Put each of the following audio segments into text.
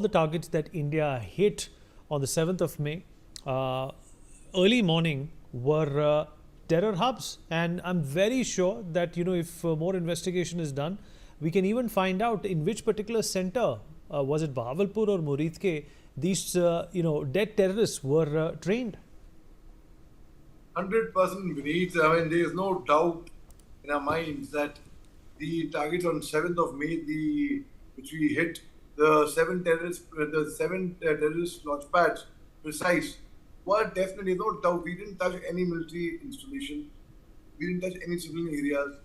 the targets that India hit on the 7th of May, early morning, were terror hubs. And I'm very sure that, if more investigation is done, we can even find out in which particular center, was it Bahawalpur or Muridke, these, dead terrorists were trained. 100% Vineet. I mean, there is no doubt in our minds that the targets on 7th of May, which we hit, the seven terrorist launch pads, precise, were definitely no doubt. We didn't touch any military installation. We didn't touch any civilian areas.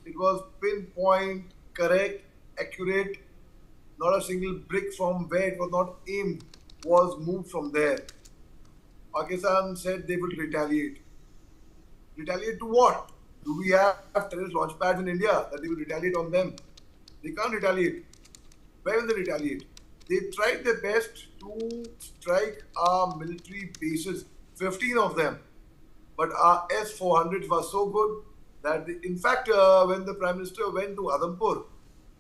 It was pinpoint, correct, accurate. Not a single brick from where it was not aimed was moved from there. Pakistan said they would retaliate. Retaliate to what? Do we have terrorist launch pads in India that they will retaliate on them? They can't retaliate. Where will they retaliate? They tried their best to strike our military bases, 15 of them. But our S-400s were so good that, in fact, when the Prime Minister went to Adampur,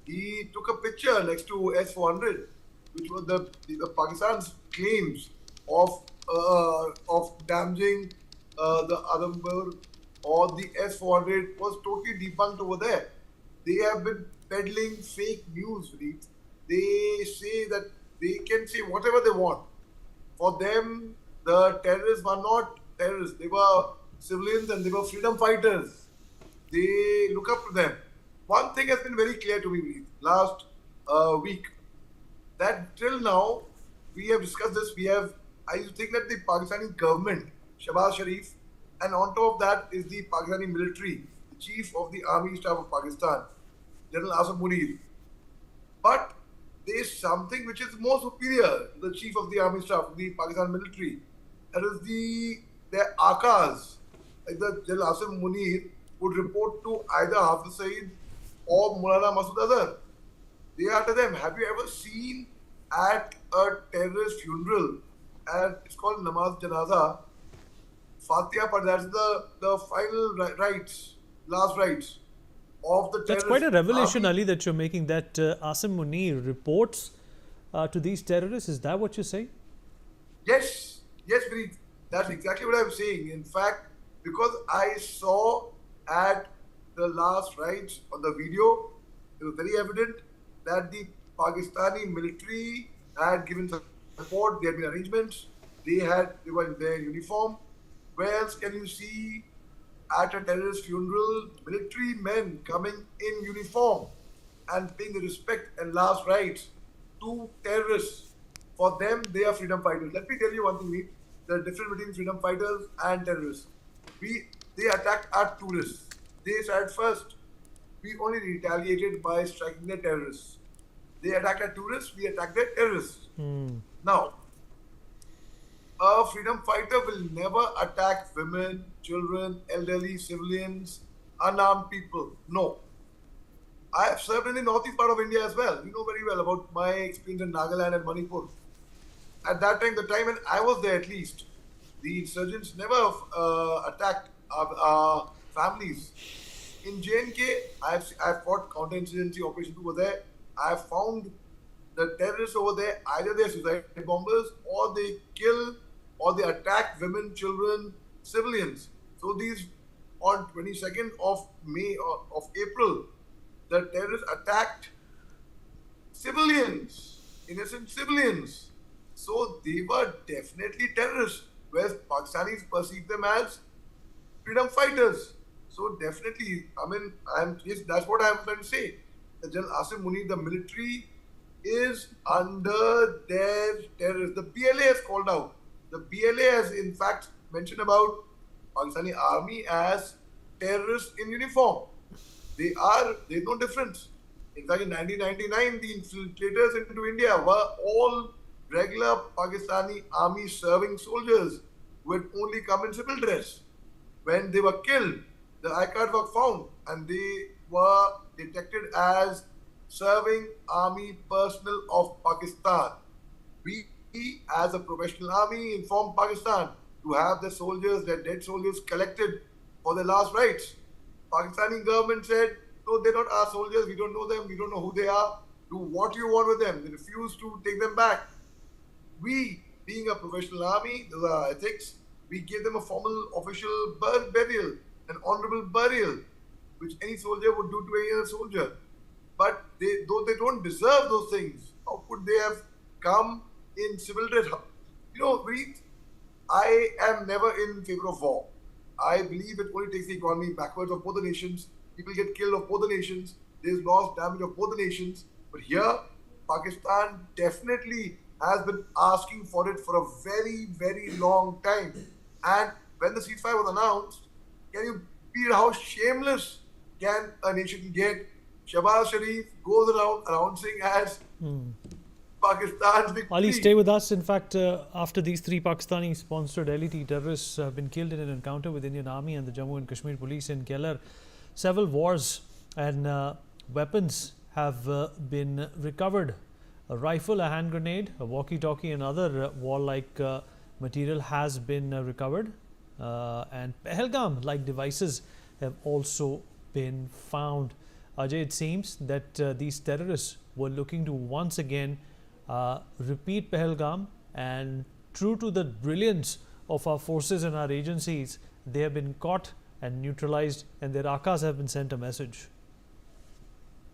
he took a picture next to S-400, which was the Pakistan's claims of damaging the Adampur or the S-400 was totally debunked over there. They have been peddling fake news, Vineet. They say that they can say whatever they want. For them, the terrorists were not terrorists. They were civilians and they were freedom fighters. They look up to them. One thing has been very clear to me, Vineet, last week, that till now, we have discussed this, I used to think that the Pakistani government, Shahbaz Sharif, and on top of that is the Pakistani military, the Chief of the Army Staff of Pakistan, General Asim Munir. But there is something which is more superior to the Chief of the Army Staff of the Pakistan military. That is their Akas, like the General Asim Munir would report to either Hafiz Saeed or Maulana Masood Azhar. They are to them. Have you ever seen at a terrorist funeral, and it's called Namaz Janaza, Fatiha, but that's the final rites, last rites of the terrorist. That's quite a revelation, Ali, that you're making, that Asim Munir reports to these terrorists. Is that what you're saying? Yes, Vineet. That's exactly what I'm saying. In fact, because I saw at the last rites on the video, it was very evident that the Pakistani military had given support. There had been arrangements. They were in their uniform. Where else can you see at a terrorist funeral military men coming in uniform and paying the respect and last rites to terrorists? For them, they are freedom fighters. Let me tell you one thing, Meet. The difference between freedom fighters and terrorists. They attacked our tourists. They said first, we only retaliated by striking the terrorists. They attacked our tourists, we attacked the terrorists. Now, a freedom fighter will never attack women, children, elderly, civilians, unarmed people. No. I have served in the northeast part of India as well. You know very well about my experience in Nagaland and Manipur. At that time, the time when I was there at least, the insurgents never attacked our families. In J&K, I've fought counter-insurgency operations over there. I've found the terrorists over there, either they're suicide bombers or they kill or they attack women, children, civilians. So these, on 22nd of May or of April, the terrorists attacked civilians, innocent civilians. So they were definitely terrorists, whereas Pakistanis perceive them as freedom fighters. So definitely, yes, that's what I'm trying to say. The General Asim Munir, the military is under their terrorists. The BLA has called out. The BLA has in fact mentioned about Pakistani army as terrorists in uniform. There's no difference. In fact, in 1999, the infiltrators into India were all regular Pakistani army serving soldiers who had only come in civil dress. When they were killed, the I-cards were found and they were detected as serving army personnel of Pakistan. We, as a professional army, informed Pakistan to have their soldiers, their dead soldiers, collected for their last rites. Pakistani government said, no, they're not our soldiers, we don't know them, we don't know who they are. do what you want with them. They refuse to take them back. We, being a professional army, those are our ethics, we give them a formal official burial, an honorable burial, which any soldier would do to any other soldier. But though they don't deserve those things, how could they have come in civil dress? You know, Reed, I am never in favor of war. I believe it only takes the economy backwards of both the nations. People get killed of both the nations. There's loss, damage of both the nations. But here, Pakistan definitely has been asking for it for a very, very long time. And when the ceasefire was announced, can you be how shameless can a nation get? Shahbaz Sharif goes around announcing as Pakistan's victory. Ali, stay with us. In fact, after these three Pakistani-sponsored LET terrorists have been killed in an encounter with Indian Army and the Jammu and Kashmir police in Keller, several wars and weapons have been recovered. A rifle, a hand grenade, a walkie-talkie and other war-like material has been recovered. And Pahalgam-like devices have also been found. Ajay, it seems that these terrorists were looking to once again repeat Pahalgam, and true to the brilliance of our forces and our agencies, they have been caught and neutralized, and their Akas have been sent a message.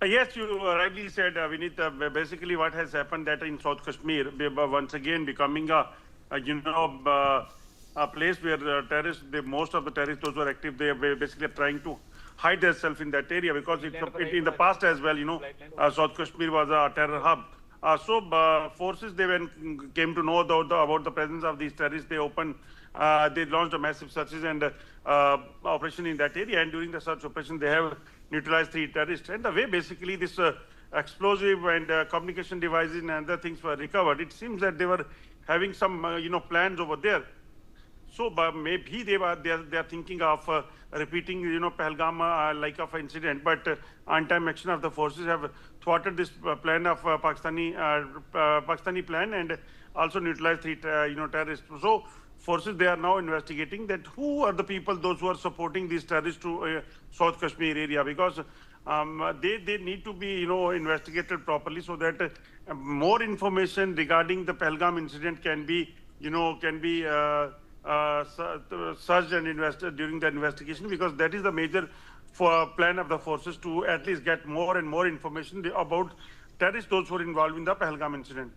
Yes, you rightly said, Vinit. Basically, what has happened that in South Kashmir, once again becoming a place where terrorists, most of the terrorists, those who are active, they are basically trying to hide themselves in that area, because in the past as well, South Kashmir was a terror hub. So forces, came to know about the presence of these terrorists. They launched a massive searches and operation in that area. And during the search operation, they have neutralized 3 terrorists. And the way basically this explosive and communication devices and other things were recovered, it seems that they were having some plans over there. So maybe they are thinking of repeating Pahalgam like of incident, but on-time action of the forces have thwarted this plan of Pakistani plan and also neutralized 3 terrorists. So forces, they are now investigating that who are the people, those who are supporting these terrorists to South Kashmir area, because they need to be investigated properly, so that more information regarding the Pahalgam incident can be searched and invested during the investigation, because that is the major plan of the forces, to at least get more and more information about terrorists, those who are involved in the Pahalgam incident.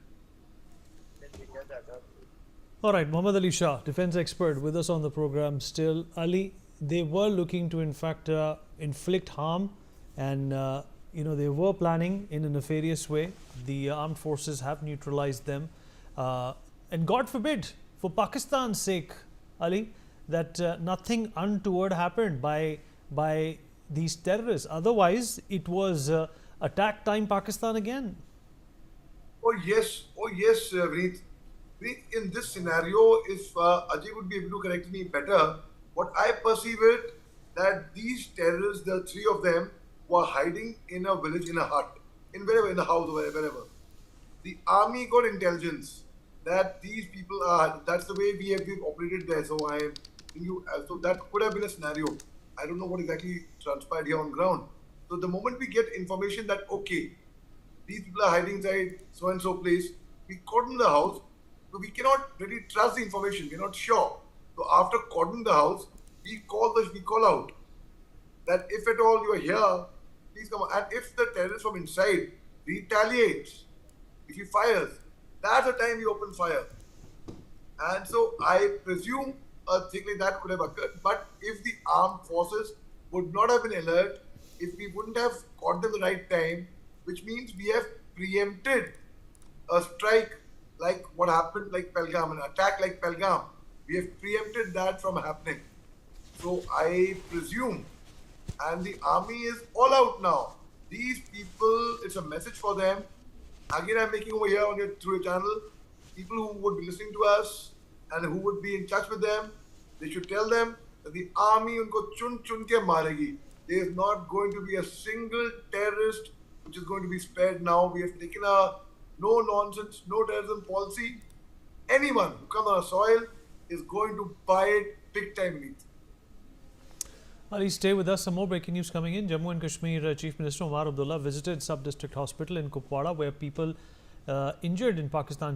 All right, Muhammad Ali Shah, defense expert, with us on the program still. Ali, they were looking to in fact inflict harm, and they were planning in a nefarious way. The armed forces have neutralized them, and God forbid, for Pakistan's sake, Ali, that nothing untoward happened by these terrorists. Otherwise, it was attack time Pakistan again. Oh yes, Vineet. In this scenario, if Ajay would be able to correct me better, what I perceive it, that these terrorists, the 3 of them, were hiding in a village, in a hut, in a house, or wherever. The army got intelligence that these people are, that's the way we've operated there. So so that could have been a scenario. I don't know what exactly transpired here on ground. So the moment we get information that, okay, these people are hiding inside so-and-so place, we cordon the house, so we cannot really trust the information, we're not sure. So after cordoning the house, we call out that if at all you are here, please come. And if the terrorist from inside retaliates, if he fires, that's the time we open fire. And so I presume a thing like that could have occurred. But if the armed forces would not have been alert, if we wouldn't have caught them at the right time, which means we have preempted a strike like what happened, like Pahalgam, an attack like Pahalgam. We have preempted that from happening. So I presume, and the army is all out now. These people, it's a message for them. Again, I'm making over here through your channel, people who would be listening to us and who would be in touch with them, they should tell them that the army unko chun ke maregi. There is not going to be a single terrorist which is going to be spared now. We have taken a no-nonsense, no-terrorism policy. Anyone who comes on our soil is going to buy it big time. Ali, stay with us. Some more breaking news coming in. Jammu and Kashmir Chief Minister Omar Abdullah visited Sub-District Hospital in Kupwara, where people injured in Pakistan